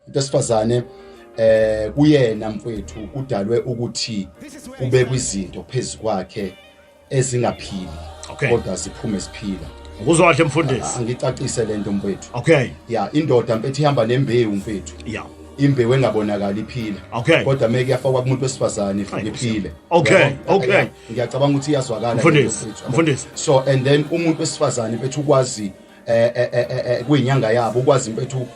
Besifazane kuyena mfowethu kudalwe ukuthi kube kwizinto phezulu kwakhe ezingaphili kodwa ziphume siphila. Ukuzwa kahle mfundisi. Ngicacise lento mfowethu. Okay. Yeah, indoda mfethu ihamba nembewu mfethu. Yeah. Imbewu engabonakala iphila. Kodwa meke yafakwa kumuntu wesifazane ifuke iphile. Okay. Ngiyacabanga ukuthi iyazwakala mfundisi. So and then umuntu wesifazane mfethu ukwazi kuyinyanga yabo ukwazi mfethu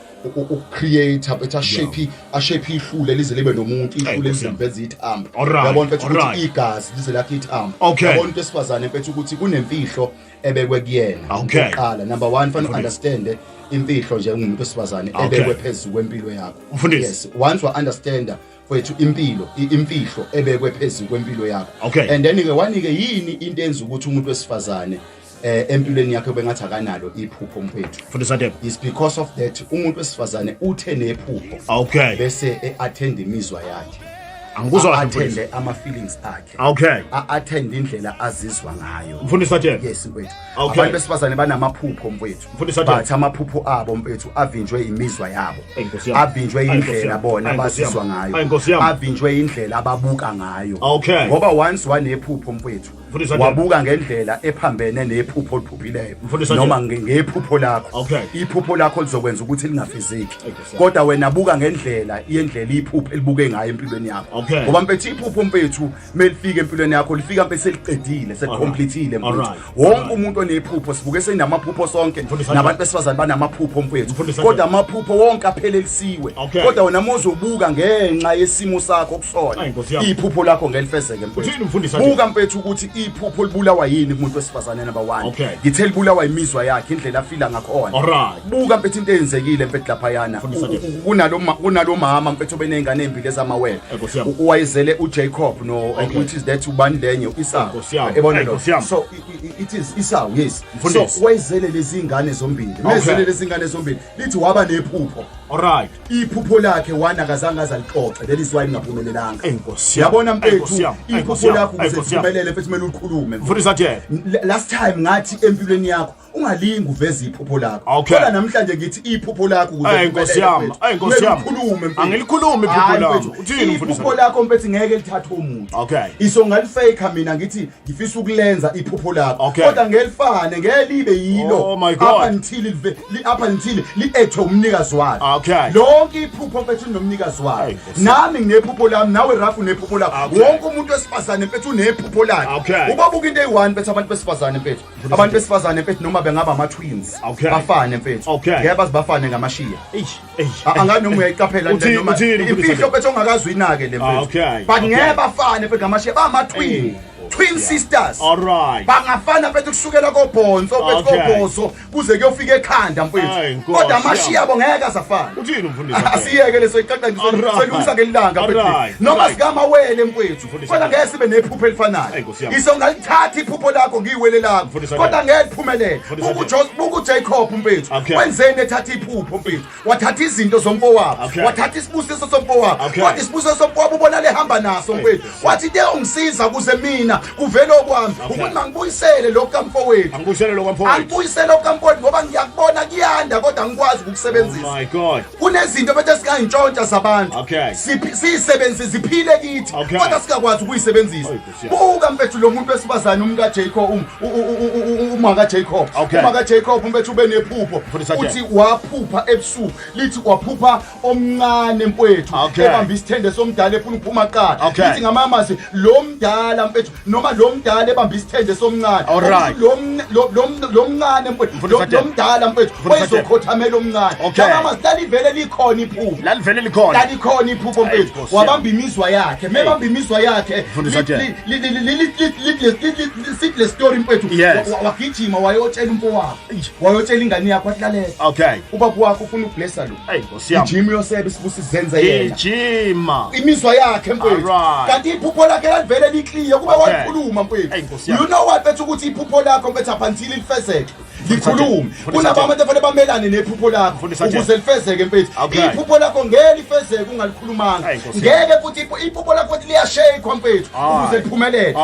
ucreate bethu shape ihlule lize libe nomuntu ihlule liziveze ithambo. Yabona mfethu ukuthi igazi lize lakhe ithambo. Yabona umuntu wesifazane mfethu ukuthi kunemfihlo ebekwe kuyena. Uqala number 1 fanele understand imfihlo nje ngumuntu wesifazane ebekwe phezulu kwempilo yakho. Yes, once we understand mfethu imfihlo ebekwe phezulu kwempilo yakho. And then ke wanike yini into enza ukuthi umuntu wesifazane empilweni yakhe bengathi akanalo iphupho mfethu. Fundisa Debo. Is because of that umuntu wesifazane uthe nephupho. Bese attend imizwa yakhe. Angikuzwa attend ama feelings akhe. Attend indlela azizwa ngayo. Mfundisa Debo. Yes mfethu. Abantu besifazane banamaphupho mfethu. Bathi amaphupho abo mfethu avinjwe imizwa yabo. Avinjwe indlela bona bazizwa ngayo. Avinjwe indlela ababuka ngayo. Ngoba once wanephupho mfethu wabuka ngendlela ephambene nephupho oliphuphileyo noma ngephupho lakho. Iphupho lakho lizokwenza ukuthi lingafiziki. Kodwa wena buka ngendlela iyendlela iphupho elibuke ngayo empilweni yakho. Ngoba mfethu iphupho mfethu melifika empilweni yakho lifika bese liqedile selicompleteile mfethu. Wonke umuntu onephupho sibuke senamaphupho sonke nabantu besifazane banamaphupho mfethu. Kodwa amaphupho wonke aphelelisiwe. Kodwa wena mozobuka ngenxa yesimo sakho kusona iphupho lakho ngelifezeke mfethu. Buka mfethu ukuthi iphupho libulawa yini kumuntu wesifazane number 1. Ngithe libulawa imizwa yakhe indlela afila ngakhona. Buka mfethu into eyenzekile mfethu lapha yana kunalo mama mfethu benengane ezimbi lezamawele. Uwayezele uJacob no which is that ubani lenye Esau. Ebona lo. So it is Esau, yes. So wayezele lezi ingane zombili. Wayezele lezi ingane zombili lithi waba nephupho. Iphupho lakhe wana kazange azalixoxe that is why lingaphumelelanga. Yabona mfethu iphupho lakho uziphumelele mfethu kumele ulikhulume. Last time ngathi empilweni yakho ungalingi uveze iphupho lakho. Kodwa namhlanje ngithi iphupho lakho ukuze Nkosi yami ukhulume mfethu. Angilikhulumi iphupho lami. Uthini mfundisi? Iphupho lakho mfethu ngeke lithathe umuntu. Iso ngalifake mina ngithi ngifisa ukulenza iphupho lakho. Kodwa ngelifane ngelibe yilo. Up until li-etho umnikazi walo. Lonke iphupho mfethu nomnikazi walo. Nami nginephupho lami nawe Rafu unephupho lakho. Wonke umuntu wesifazane mfethu unephupho lakhe. Ubabuka into eyi-1 mfethu abantu besifazane mfethu. Abantu besifazane mfethu noma bengaba ama-twins bafane mfethu. Ngeke bazibafane ngamashiya. Angani noma uyayiqaphela noma imfihlo mfethu ongakazwi inake le mfethu. But ngeke bafane mfethu ngamashiya bama-twin. Twin sisters. Bangafana mfethu kusukela kobhonzo mfethu kobhozo kuze kuyofika ekhanda mfethu. Kodwa amashiya yabo ngeke azafana. Uthini mfundisi? Asiyeke leso iqaqa ngiselungisa ngelilanga mfethu. Noma sikamawele mfethu. Kodwa ngeke sibe nephupho elifanayo. Isongalithatha iphupho lakho ngiyiwele lakho. Kodwa ngeke liphumelele. UJacob mfethu. Wenzeni ethatha iphupho mfethu. Wathatha izinto zomfowabo. Wathatha isibusiso somfowabo. Kodwa isibusiso somfowabo ubona lehamba naso mfethu. Wathi into ongisiza kuze mina kuvela okwami ukuthi mangibuyisele lokho kamfowethu. Angibuyisele lokho kamfowethu. Angibuyisele lokho kamfowethu ngoba ngiyakubona kuyanda kodwa ngikwazi ukukusebenzisa. Oh my God. Kunezinto bethu esingayintshontsha zabantu. Siyisebenzise ziphile kithi kodwa singakwazi ukuyisebenzisa. Buka mfethu lo muntu wesifazane umka Jacob umaka Jacob. Umaka Jacob mfethu ube nephupho uthi waphupha ebusuku lithi waphupha omncane mfethu ebamba isithende somdala efuna ukuphuma qala. Lithi ngamamazi lo mdala mfethu noma lo mdala ebamba isithende somncane. Lo mncane mfethu lo mdala mfethu oyizokhothamela omncane. Ngamamazi lalivele likhona iphupho. Lalikhona iphupho mfethu wabamba imizwa yakhe. Mebamba imizwa yakhe le story mfethu wagijima wayotshela umfowabo. Wayotshela ingane yakho atlalela. Ubaba wakho ufuna ukublessa lo. Ijimi yosebe sibusi zenze yena. Imizwa yakhe mfethu. Kanti iphupho lakhe lalivele likliye kuba ngiyakhuluma mfethu you know what bethu ukuthi iphupho lakho mfethu up until lifezeke ngikhuluma kunabantu afanele bamelane nephupho lakho ukuze lifezeke mfethu iphupho lakho ngeke lifezeke ungalikhulumanga ngeke futhi iphupho lakho futhi liyashake mfethu ukuze liphumelele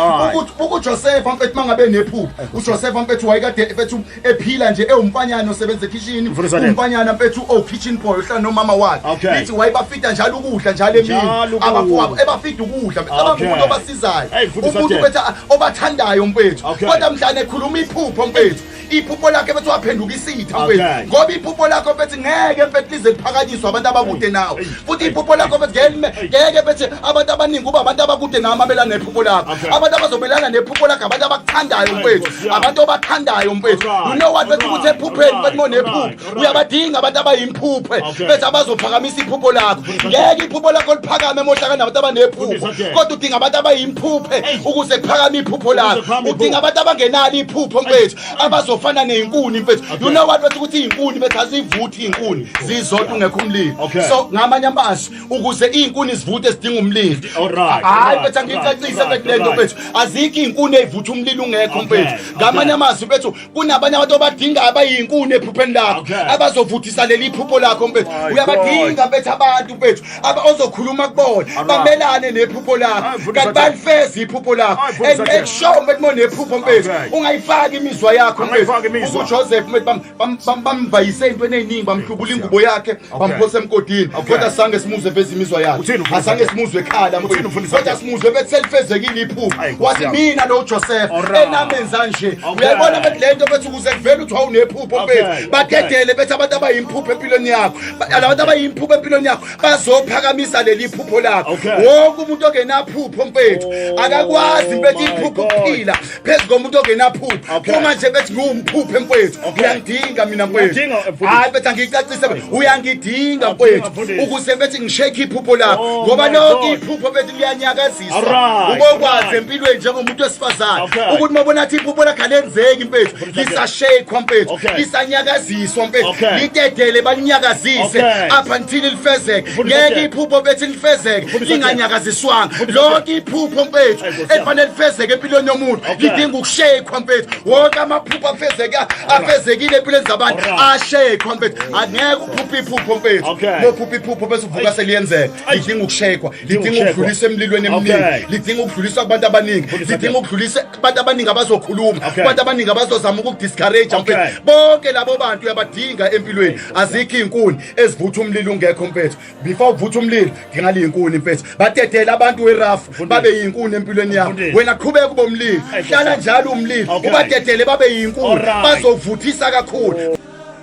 ukuthi Joseph mfethu mangabe nephupho uJoseph mfethu wayekade mfethu ephila nje ewumfanyana osebenza ekitchen umfanyana mfethu kitchen boy uhlala nomama wakhe lithi wayebafita njalo ukudla njalo emini abafowabo ebafita ukudla abantu obasizayo umuntu mfethu obathandayo mfethu kodwa mhlanje ekhuluma iphupho mfethu iphupho lakhe bethu waphenduka isitha mfethu ngoba iphupho lakho bethu ngeke mfethu lize liphakanyiswe abantu abakude nawe futhi iphupho lakho bethu ngeke bethu abantu abaningi kuba abantu abakude nawe mabelana nephupho lakho abantu abazobelana nephupho lakho abantu abakuthandayo mfethu abantu obathandayo mfethu you know what bethu ukuthi ephupheni bethu monephupho uyabadinga abantu abayimphuphe bethu abazophakamisa iphupho lakho ngeke iphupho lakho liphakame mohlaka nabantu abanephupho kodwa udinga abantu abayimphuphe ukuze kuphakame iphupho lakho udinga abantu abangenalo iphupho mfethu abazofana nezinkuni mfethu you know what bethu ukuthi izinkuni bethu azivuthi izinkuni zizodwa ungekho umlilo so ngamanye amazwi ukuze izinkuni zivuthe sidinga umlilo hayi bethu ngicacise bekulento bethu azikho izinkuni ezivutha umlilo ungekho mfethu ngamanye amazwi bethu kunabanye abantu abadinga abayizinkuni ephupheni lakho abazovuthisa leli phupho lakho mfethu uyabadinga bethu abantu bethu ozokhuluma kubona bamelane nephupho lakho kanti balifeza iphupho lakho and make sure bethu monephupho mfethu ungayifaki imizwa yakho mfethu uJoseph bambayise into eziningi bamhlubula ingubo yakhe bamphose emgodini kodwa sange simuze veza imizwa yakhe asange simuzwe ekhala mfethu kodwa simuzwe bethi selifezekile iphupho wathi mina lo Joseph enamenza nje uyayibona bethi lento bethu ukuze kuvele uthi awunephupho mfethu badedele bethi abantu abayimphupho empilweni yakho abantu abayimphupho empilweni yakho bazophakamisa leli phupho lakho wonke umuntu ongenaphupho mfethu akakwazi bethi iphupho kuphila phezulu komuntu ongenaphupho uma nje bethi ngumphupho mfethu uyangidinga mina mfethu hayi bethi angicacise uyangidinga mfethu ukuze bethi ngishake iphupho lakho ngoba lonke iphupho bethi liyanyakaziswa ubokwazi empilweni njengomuntu wesifazane ukuthi mabona athi iphupho lakho alenzeki mfethu lisashake mfethu lisanyakaziswa mfethu lidedele balinyakazise up until lifezeke ngeke iphupho bethi lifezeke linganyakaziswanga lonke iphupho mfethu efanele lifezeke empilweni yomuntu lidinga ukushake mfethu wonke amaphupho afezekile empilweni zabantu ashake mfethu angeke uphuphe iphupho mfethu ngophuphe iphupho bese uvuka seliyenzeka lidinga ukushekwa lidinga ukudlulisa emlilweni eminingi lidinga ukudlulisa kubantu abaningi lidinga ukudlulisa kubantu abaningi abazokhuluma kubantu abaningi abazozama ukudiscourage mfethu bonke labo bantu uyabadinga empilweni azikho izinkuni ezivutha umlilo ungekho mfethu before uvutha umlilo ngingali izinkuni mfethu badedela abantu werafu babe yizinkuni empilweni yakho wena qhubeka ube umlilo hlala njalo umlilo ubadedele babe yizinkuni bazovuthisa kakhulu